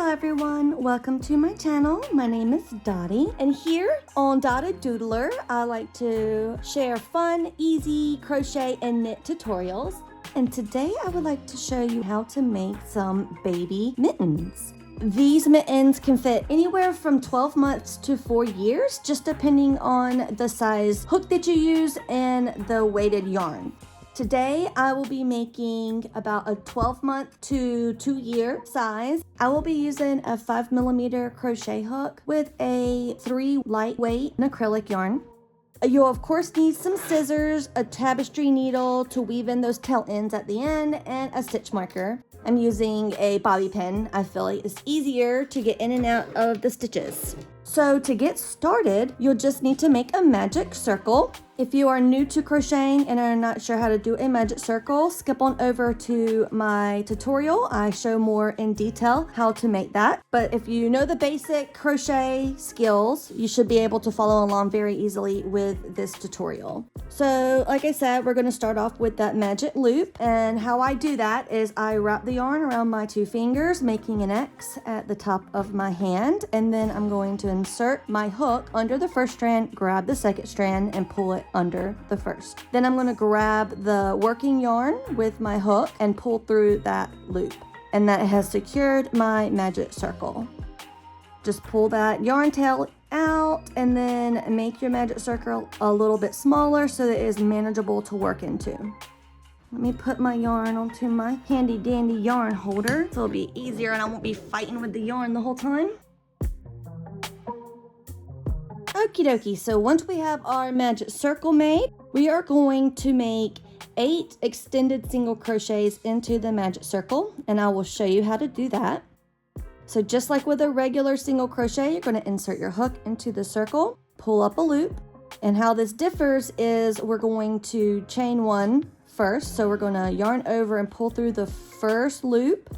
Hello everyone, welcome to my channel. My name is Dottie, and here on Dottie Doodler, I like to share fun, easy crochet and knit tutorials. And today I would like to show you how to make some baby mittens. These mittens can fit anywhere from 12 months to 4 years, just depending on the size hook that you use and the weighted yarn. Today, I will be making about a 12-month to 2-year size. I will be using a 5mm crochet hook with a 3 lightweight acrylic yarn. You'll of course need some scissors, a tapestry needle to weave in those tail ends at the end, and a stitch marker. I'm using a bobby pin. I feel like it's easier to get in and out of the stitches. So to get started, you'll just need to make a magic circle. If you are new to crocheting and are not sure how to do a magic circle, skip on over to my tutorial. I show more in detail how to make that. But if you know the basic crochet skills, you should be able to follow along very easily with this tutorial. So like I said, we're going to start off with that magic loop. And how I do that is I wrap the yarn around my 2 fingers, making an X at the top of my hand. And then I'm going to insert my hook under the first strand, grab the second strand, and pull it under the first. Then I'm going to grab the working yarn with my hook and pull through that loop. And that has secured my magic circle. Just pull that yarn tail out and then make your magic circle a little bit smaller so that it is manageable to work into. Let me put my yarn onto my handy dandy yarn holder so it'll be easier and I won't be fighting with the yarn the whole time. Okie dokie, so once we have our magic circle made, we are going to make 8 extended single crochets into the magic circle, and I will show you how to do that. So just like with a regular single crochet, you're going to insert your hook into the circle, pull up a loop, and how this differs is we're going to chain 1 first. So we're going to yarn over and pull through the first loop.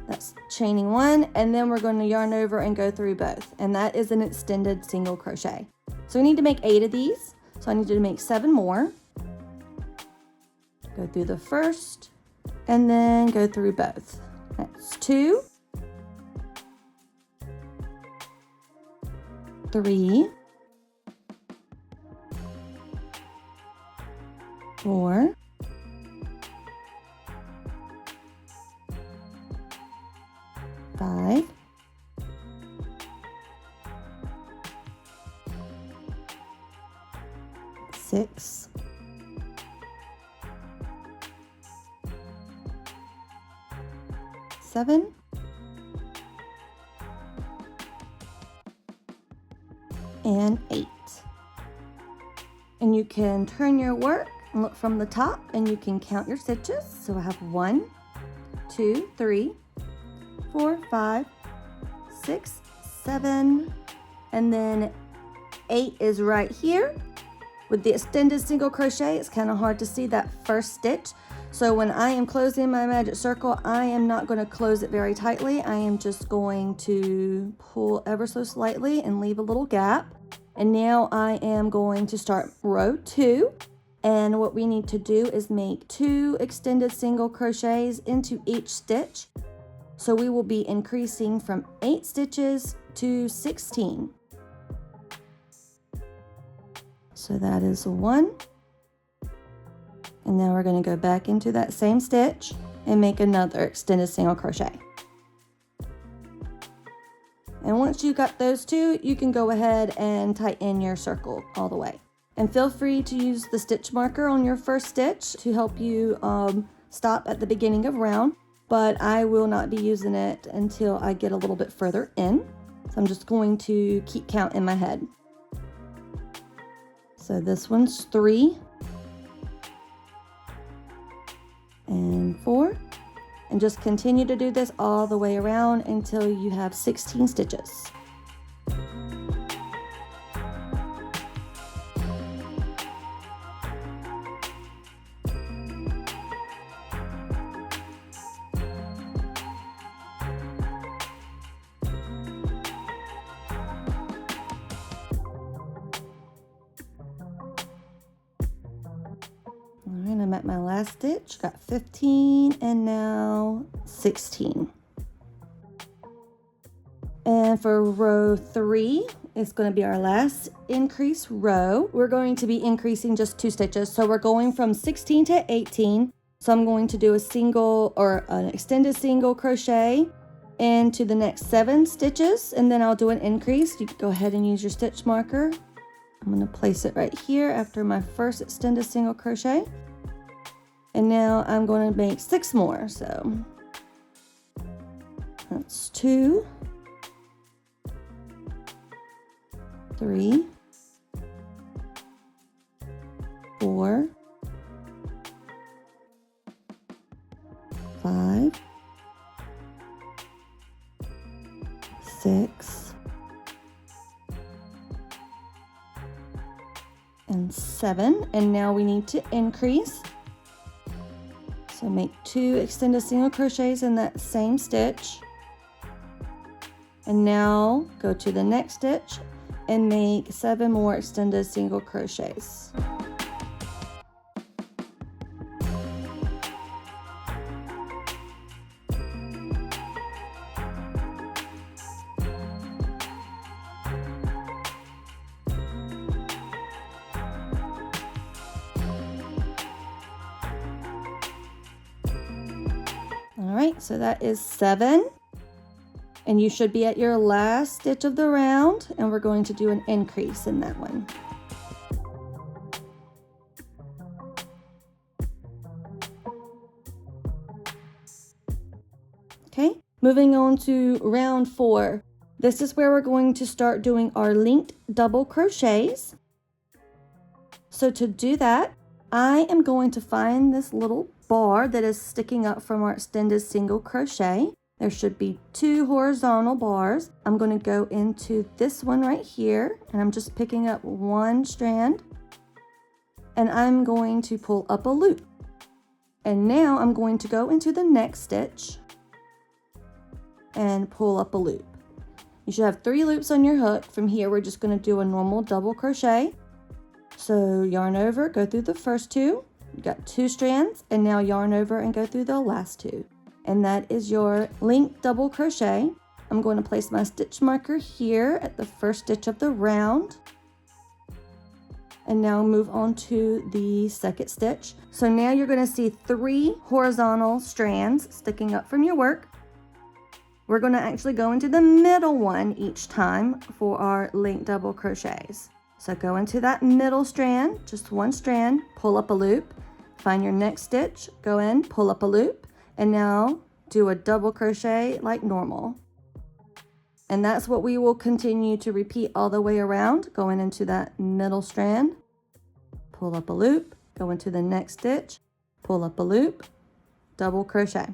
That's chaining 1, and then we're going to yarn over and go through both, and that is an extended single crochet. So we need to make 8 of these, so I need to make 7 more. Go through the first and then go through both. That's 2, 3, 4, 5, 6, 7, and 8. And you can turn your work and look from the top and you can count your stitches. So I have 1, 2, 3, 4, 5, 6, 7, and then 8 is right here. With the extended single crochet, it's kind of hard to see that first stitch. So when I am closing my magic circle, I am not going to close it very tightly. I am just going to pull ever so slightly and leave a little gap. And now I am going to start row 2. And what we need to do is make 2 extended single crochets into each stitch. So we will be increasing from 8 stitches to 16. So that is 1. And now we're going to go back into that same stitch and make another extended single crochet. And once you got those 2, you can go ahead and tighten your circle all the way. And feel free to use the stitch marker on your first stitch to help you stop at the beginning of round. But I will not be using it until I get a little bit further in. So I'm just going to keep count in my head. So this one's 3 and 4, and just continue to do this all the way around until you have 16 stitches. All right, I'm at my last stitch, got 15 and now 16. And for row 3, it's going to be our last increase row. We're going to be increasing just 2 stitches. So we're going from 16 to 18. So I'm going to do a single or an extended single crochet into the next 7 stitches, and then I'll do an increase. You can go ahead and use your stitch marker. I'm going to place it right here after my first extended single crochet. And now I'm going to make 6 more. So that's 2, 3, 4, 5, 6, and 7. And now we need to increase. So make 2 extended single crochets in that same stitch. And now go to the next stitch and make 7 more extended single crochets. All right, so that is 7. And you should be at your last stitch of the round, and we're going to do an increase in that one. Okay, moving on to round 4. This is where we're going to start doing our linked double crochets. So to do that, I am going to find this little bar that is sticking up from our extended single crochet. There should be 2 horizontal bars. I'm going to go into this one right here, and I'm just picking up 1 strand, and I'm going to pull up a loop. And now I'm going to go into the next stitch and pull up a loop. You should have 3 loops on your hook. From here, we're just going to do a normal double crochet. So yarn over, go through the first 2. You got 2 strands, and now yarn over and go through the last 2. And that is your linked double crochet. I'm going to place my stitch marker here at the first stitch of the round. And now move on to the second stitch. So now you're going to see 3 horizontal strands sticking up from your work. We're going to actually go into the middle one each time for our linked double crochets. So go into that middle strand, just 1 strand, pull up a loop, find your next stitch, go in, pull up a loop, and now do a double crochet like normal. And that's what we will continue to repeat all the way around, going into that middle strand, pull up a loop, go into the next stitch, pull up a loop, double crochet.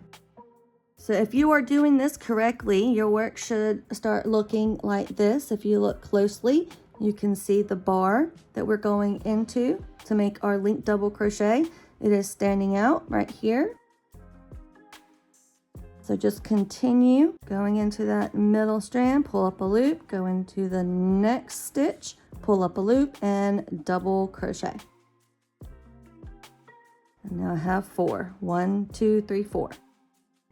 So if you are doing this correctly, your work should start looking like this. If you look closely, you can see the bar that we're going into to make our linked double crochet. It is standing out right here. So just continue going into that middle strand, pull up a loop, go into the next stitch, pull up a loop, and double crochet. And now I have 4. 1, 2, 3, 4.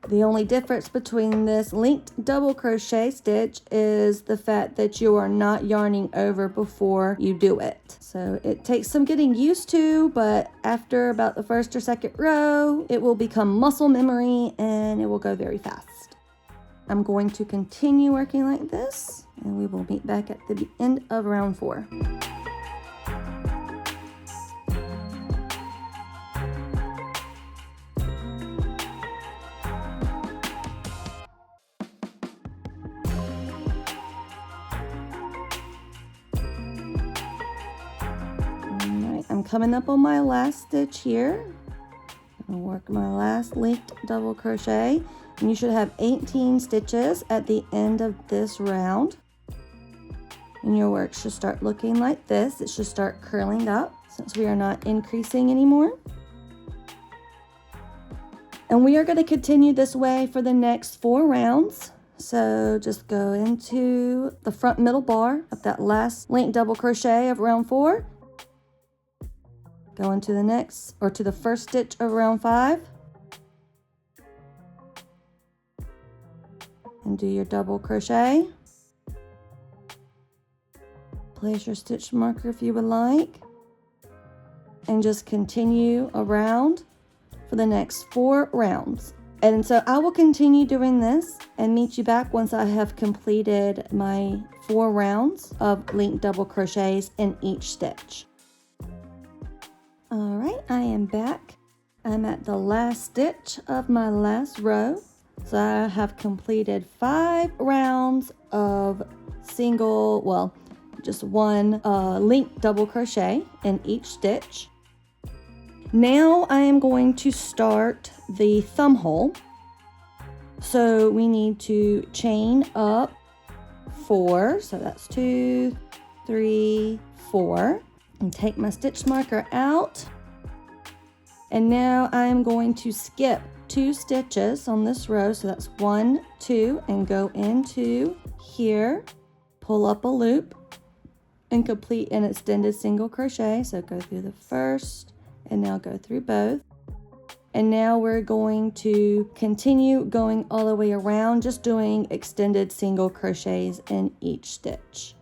The only difference between this linked double crochet stitch is the fact that you are not yarning over before you do it. So it takes some getting used to, but after about the first or second row, it will become muscle memory and it will go very fast. I'm going to continue working like this, and we will meet back at the end of round 4. I'm coming up on my last stitch here. I'm going to work my last linked double crochet, and you should have 18 stitches at the end of this round. And your work should start looking like this. It should start curling up since we are not increasing anymore. And we are going to continue this way for the next 4 rounds. So just go into the front middle bar of that last linked double crochet of round 4. Go into the next, or to the first stitch of round 5. And do your double crochet. Place your stitch marker if you would like, and just continue around for the next 4 rounds. And so I will continue doing this and meet you back once I have completed my 4 rounds of linked double crochets in each stitch. All right, I am back. I'm at the last stitch of my last row. So I have completed 5 rounds of single, well, just one linked double crochet in each stitch. Now I am going to start the thumb hole. So we need to chain up 4, so that's 2, 3, 4, and take my stitch marker out. And now I am going to skip 2 stitches on this row, so that's 1, 2, and go into here, pull up a loop, and complete an extended single crochet. So go through the first, and now go through both. And now we're going to continue going all the way around, just doing extended single crochets in each stitch.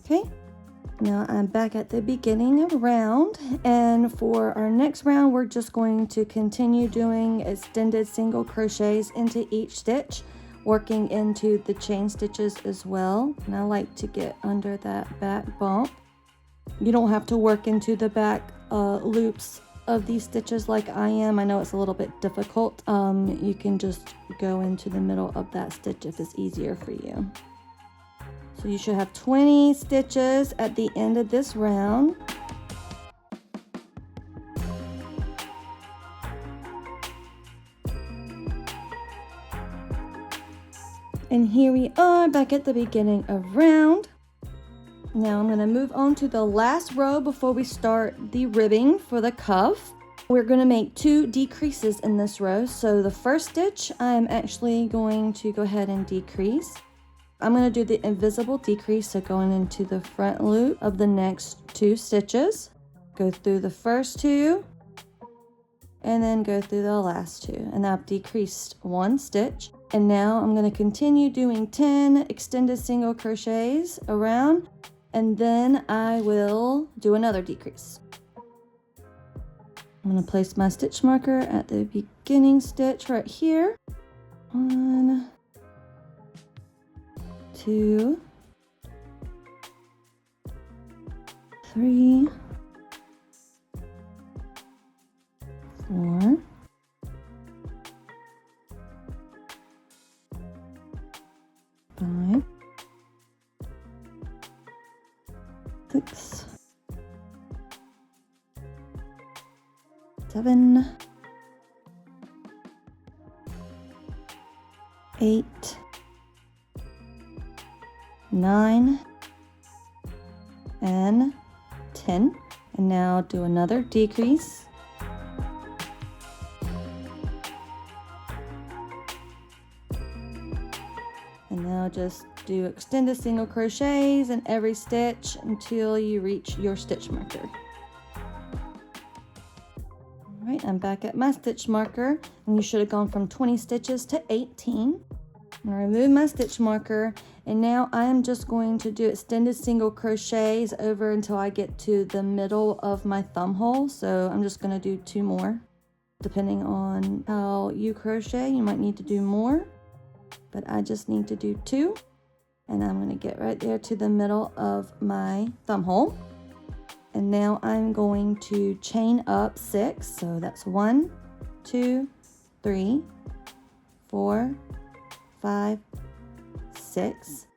Okay, now I'm back at the beginning of round, and for our next round we're just going to continue doing extended single crochets into each stitch, working into the chain stitches as well. And I like to get under that back bump. You don't have to work into the back loops of these stitches like I am. I know it's a little bit difficult. You can just go into the middle of that stitch if it's easier for you. So you should have 20 stitches at the end of this round. And here we are back at the beginning of round. Now I'm going to move on to the last row before we start the ribbing for the cuff. We're going to make 2 decreases in this row. So the first stitch, I'm actually going to go ahead and decrease. I'm going to do the invisible decrease, so going into the front loop of the next 2 stitches. Go through the first 2, and then go through the last 2. And I've decreased 1 stitch. And now I'm going to continue doing 10 extended single crochets around, and then I will do another decrease. I'm going to place my stitch marker at the beginning stitch right here. 1, 2, 3, 4, 5, 6, 7, 8, 9, and 10. And now do another decrease. And now just do extended single crochets in every stitch until you reach your stitch marker. All right, I'm back at my stitch marker, and you should have gone from 20 stitches to 18. I'm going to remove my stitch marker, and now I am just going to do extended single crochets over until I get to the middle of my thumb hole. So I'm just going to do 2 more. Depending on how you crochet, you might need to do more, but I just need to do 2. And I'm going to get right there to the middle of my thumb hole. And now I'm going to chain up 6. So that's 1, 2, 3, 4, 5, 6.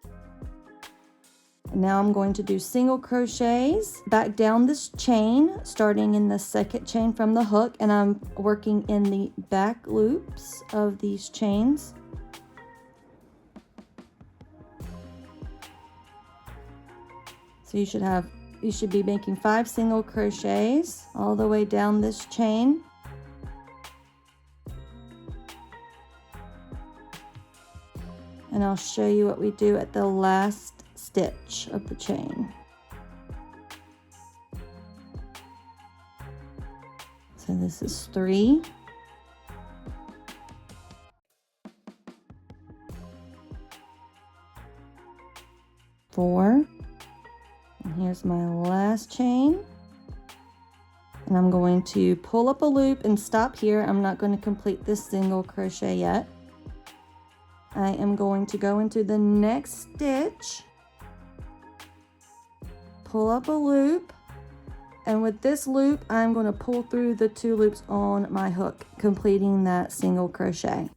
And now I'm going to do single crochets back down this chain, starting in the second chain from the hook, and I'm working in the back loops of these chains. So you should have you should be making 5 single crochets all the way down this chain. And I'll show you what we do at the last stitch of the chain. So this is 3. 4. And here's my last chain. And I'm going to pull up a loop and stop here. I'm not going to complete this single crochet yet. I am going to go into the next stitch, pull up a loop, and with this loop I'm going to pull through the 2 loops on my hook, completing that single crochet.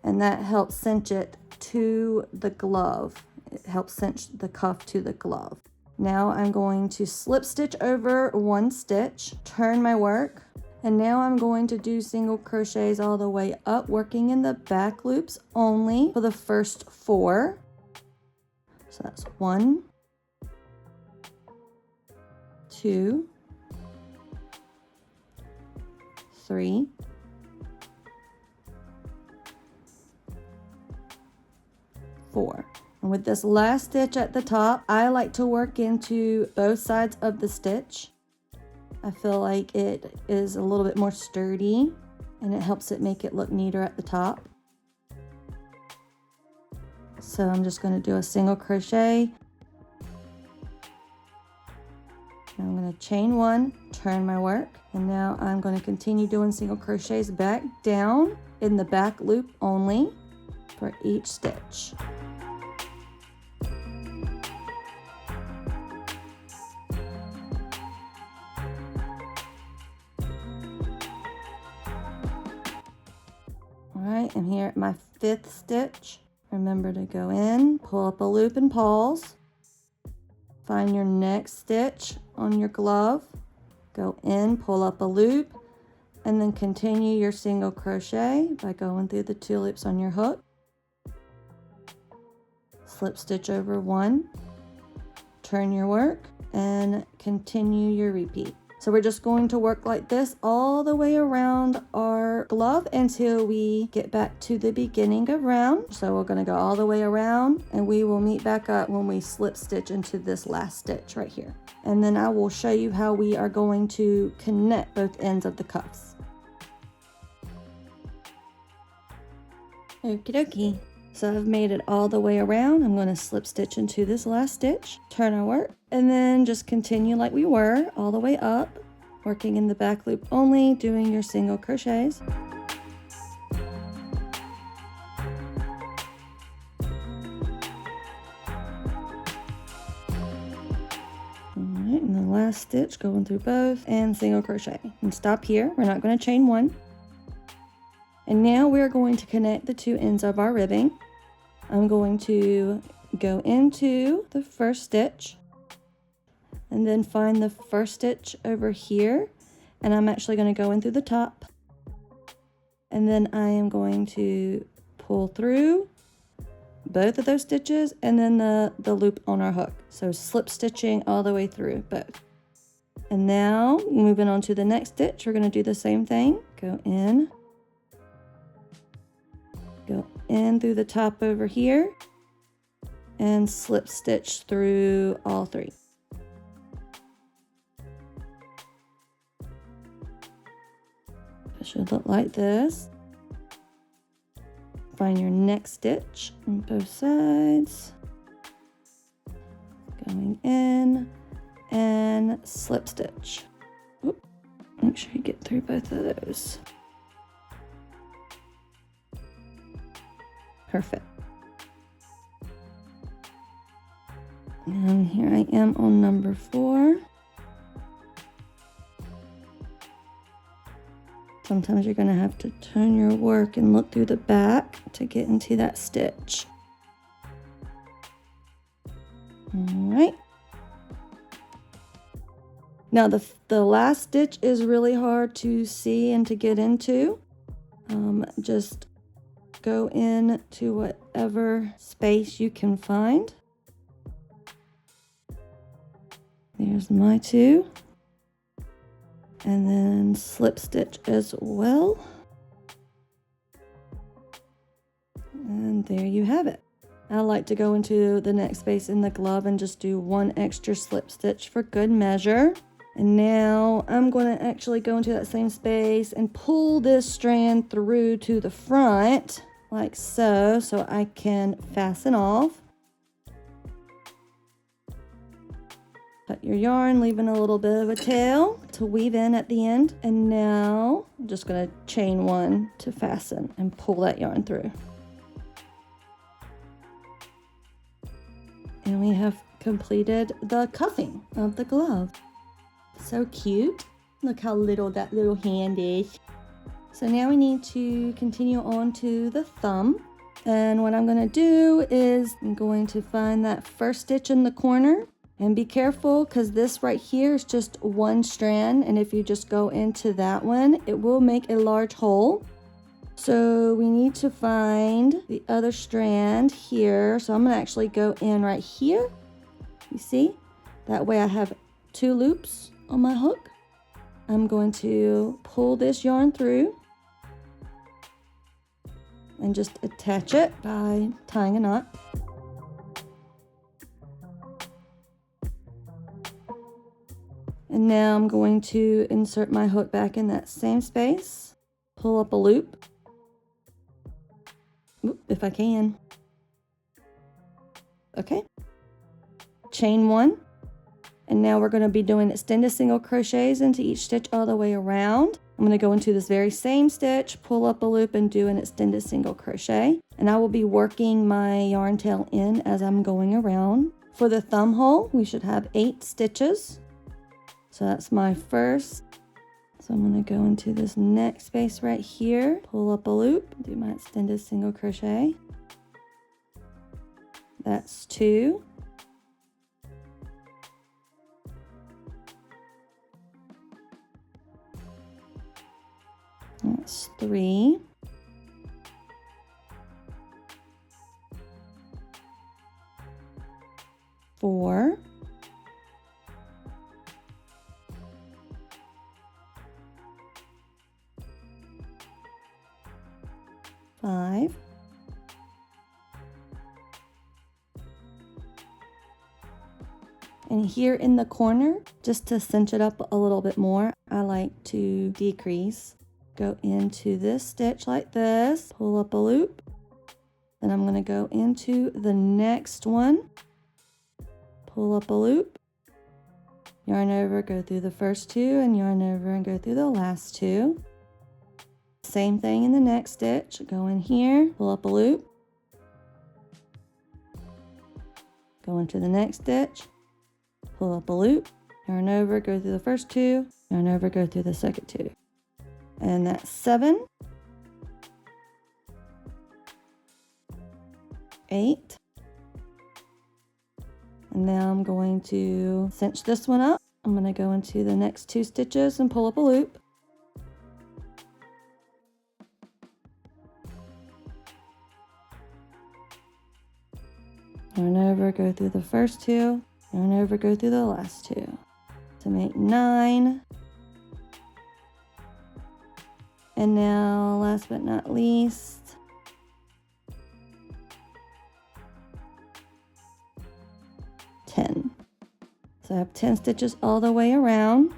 And that helps cinch it to the glove. It helps cinch the cuff to the glove. Now I'm going to slip stitch over 1 stitch, turn my work, and now I'm going to do single crochets all the way up, working in the back loops only for the first 4. So that's 1, 2, 3, 4. And with this last stitch at the top, I like to work into both sides of the stitch. I feel like it is a little bit more sturdy and it helps it make it look neater at the top. So I'm just going to do a single crochet. Now I'm going to chain 1, turn my work, and now I'm going to continue doing single crochets back down in the back loop only for each stitch. Alright, I'm here at my 5th stitch. Remember to go in, pull up a loop and pause. Find your next stitch on your glove. Go in, pull up a loop, and then continue your single crochet by going through the 2 loops on your hook. Slip stitch over 1, turn your work, and continue your repeat. So we're just going to work like this all the way around our glove until we get back to the beginning of round. So we're going to go all the way around, and we will meet back up when we slip stitch into this last stitch right here. And then I will show you how we are going to connect both ends of the cuffs. Okie dokie. So I've made it all the way around. I'm going to slip stitch into this last stitch, turn our work, and then just continue like we were all the way up, working in the back loop only, doing your single crochets. Alright, and the last stitch, going through both, and single crochet. And stop here. We're not going to chain 1. And now we're going to connect the 2 ends of our ribbing. I'm going to go into the first stitch and then find the first stitch over here, and I'm actually going to go in through the top, and then I am going to pull through both of those stitches and then the loop on our hook. So slip stitching all the way through both. And now moving on to the next stitch, we're going to do the same thing. Go in through the top over here and slip stitch through all 3. It should look like this. Find your next stitch on both sides, going in and slip stitch. Oop. Make sure you get through both of those. Perfect. And here I am on number 4. Sometimes you're going to have to turn your work and look through the back to get into that stitch. Alright. Now the last stitch is really hard to see and to get into. Just go in to whatever space you can find. There's my two. And then slip stitch as well. And there you have it. I like to go into the next space in the glove and just do one extra slip stitch for good measure. And now I'm going to actually go into that same space and pull this strand through to the front like so, so I can fasten off. Cut your yarn, leaving a little bit of a tail to weave in at the end. And now I'm just going to chain one to fasten and pull that yarn through. And we have completed the cuffing of the glove. So cute. Look how little that little hand is. So now we need to continue on to the thumb. And what I'm going to do is I'm going to find that first stitch in the corner. And be careful because this right here is just one strand. And if you just go into that one, it will make a large hole. So we need to find the other strand here. So I'm going to actually go in right here. You see? That way I have two loops on my hook. I'm going to pull this yarn through and just attach it by tying a knot. And now I'm going to insert my hook back in that same space, pull up a loop. If I can. Okay. Chain one. And now we're going to be doing extended single crochets into each stitch all the way around. I'm going to go into this very same stitch, pull up a loop and do an extended single crochet. And I will be working my yarn tail in as I'm going around. For the thumb hole, we should have 8 stitches. So that's my first. So I'm going to go into this next space right here, pull up a loop, do my extended single crochet. That's 2. That's 3. 4. 5. 6. And here in the corner, just to cinch it up a little bit more, I like to decrease. Go into this stitch like this, pull up a loop. Then I'm going to go into the next one, pull up a loop, yarn over, go through the first 2, and yarn over and go through the last 2. Same thing in the next stitch, go in here, pull up a loop, go into the next stitch, pull up a loop, yarn over, go through the first 2, yarn over, go through the second 2. And that's 7, 8. And now I'm going to cinch this one up. I'm going to go into the next 2 stitches and pull up a loop. Yarn over, go through the first 2, yarn over, go through the last 2 to make 9. And now, last but not least, 10. So I have 10 stitches all the way around.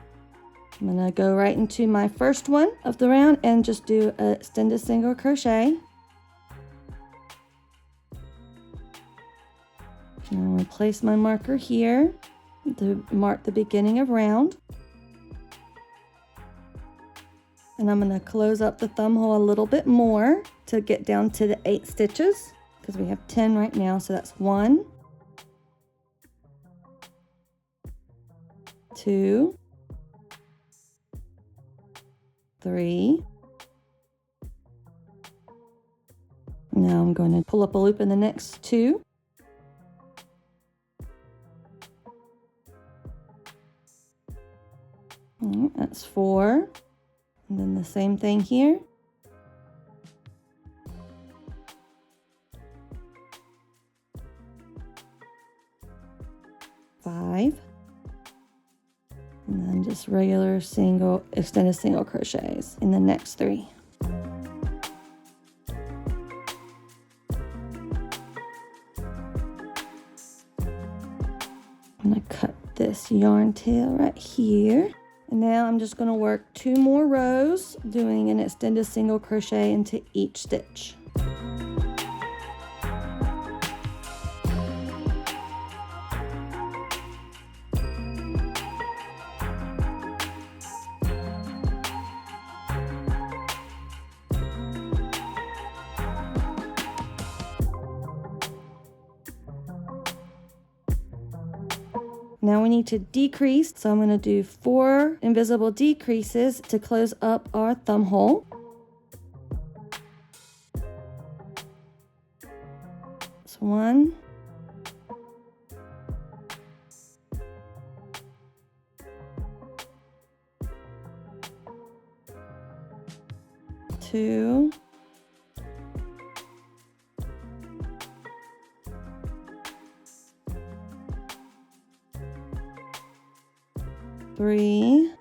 I'm going to go right into my first one of the round and just do an extended single crochet. And I'm going to place my marker here to mark the beginning of round. And I'm going to close up the thumb hole a little bit more to get down to the 8 stitches because we have 10 right now. So that's 1, 2, 3. Now I'm going to pull up a loop in the next 2. That's 4. And then the same thing here. 5. And then just regular single, extended single crochets in the next 3. I'm gonna cut this yarn tail right here. And now I'm just gonna work 2 more rows, doing an extended single crochet into each stitch. Now we need to decrease, so I'm going to do 4 invisible decreases to close up our thumb hole. So 1, 2, 3,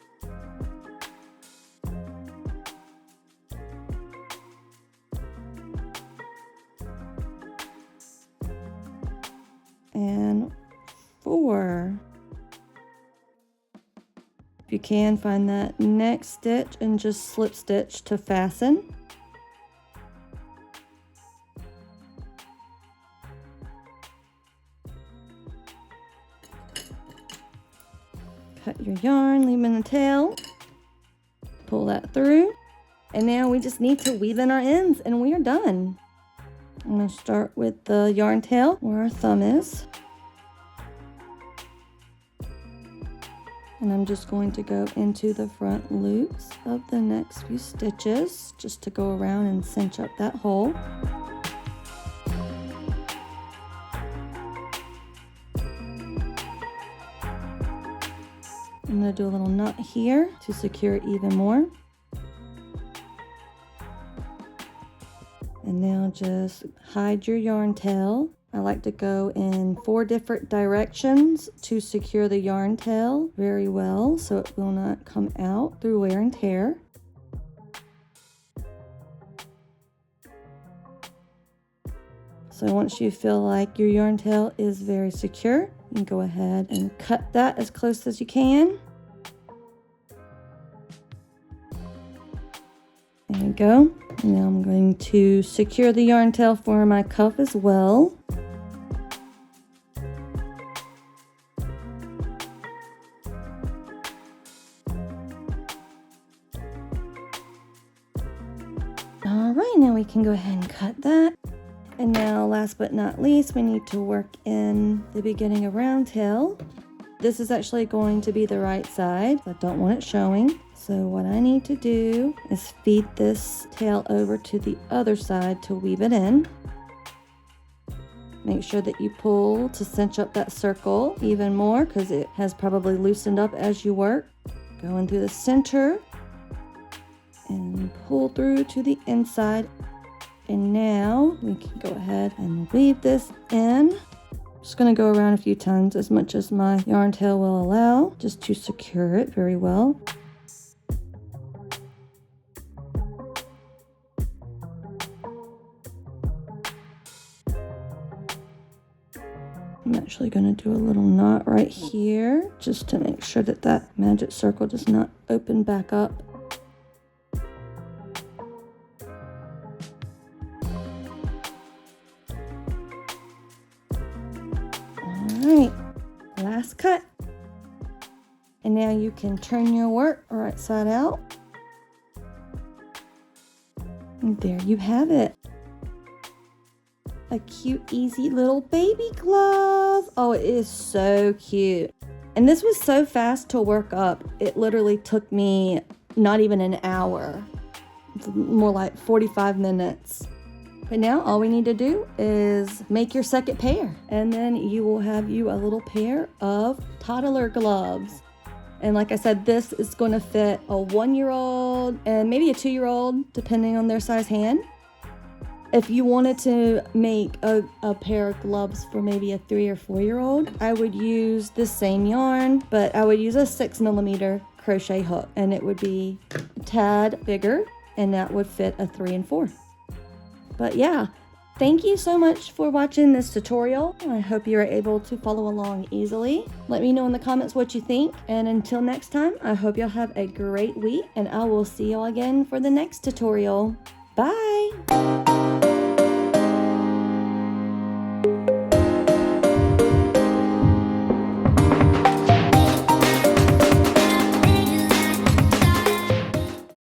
4. If you can, find that next stitch and just slip stitch to fasten. Cut your yarn, leaving the tail, pull that through, and now we just need to weave in our ends and we are done. I'm going to start with the yarn tail where our thumb is. And I'm just going to go into the front loops of the next few stitches just to go around and cinch up that hole. I'm going to do a little knot here to secure it even more. And now just hide your yarn tail. I like to go in 4 different directions to secure the yarn tail very well so it will not come out through wear and tear. So once you feel like your yarn tail is very secure, you can go ahead and cut that as close as you can. There we go. Now I'm going to secure the yarn tail for my cuff as well. All right, now we can go ahead and cut that. And now last but not least, we need to work in the beginning of round tail. This is actually going to be the right side. I don't want it showing. So what I need to do is feed this tail over to the other side to weave it in. Make sure that you pull to cinch up that circle even more because it has probably loosened up as you work. Going through the center and pull through to the inside. And now we can go ahead and weave this in. Just going to go around a few times as much as my yarn tail will allow, just to secure it very well. I'm actually going to do a little knot right here just to make sure that that magic circle does not open back up. Alright, last cut. And now you can turn your work right side out. And there you have it. A cute, easy little baby glove. Oh, it is so cute. And this was so fast to work up. It literally took me not even an hour. It's more like 45 minutes. But now all we need to do is make your second pair. And then you will have you a little pair of toddler gloves. And like I said, this is going to fit a 1-year-old and maybe a 2-year-old, depending on their size hand. If you wanted to make a pair of gloves for maybe a 3 or 4-year-old, I would use the same yarn, but I would use a 6mm crochet hook, and it would be a tad bigger, and that would fit a 3 and 4. But yeah, thank you so much for watching this tutorial. I hope you were able to follow along easily. Let me know in the comments what you think, and until next time, I hope y'all have a great week, and I will see y'all again for the next tutorial. Bye!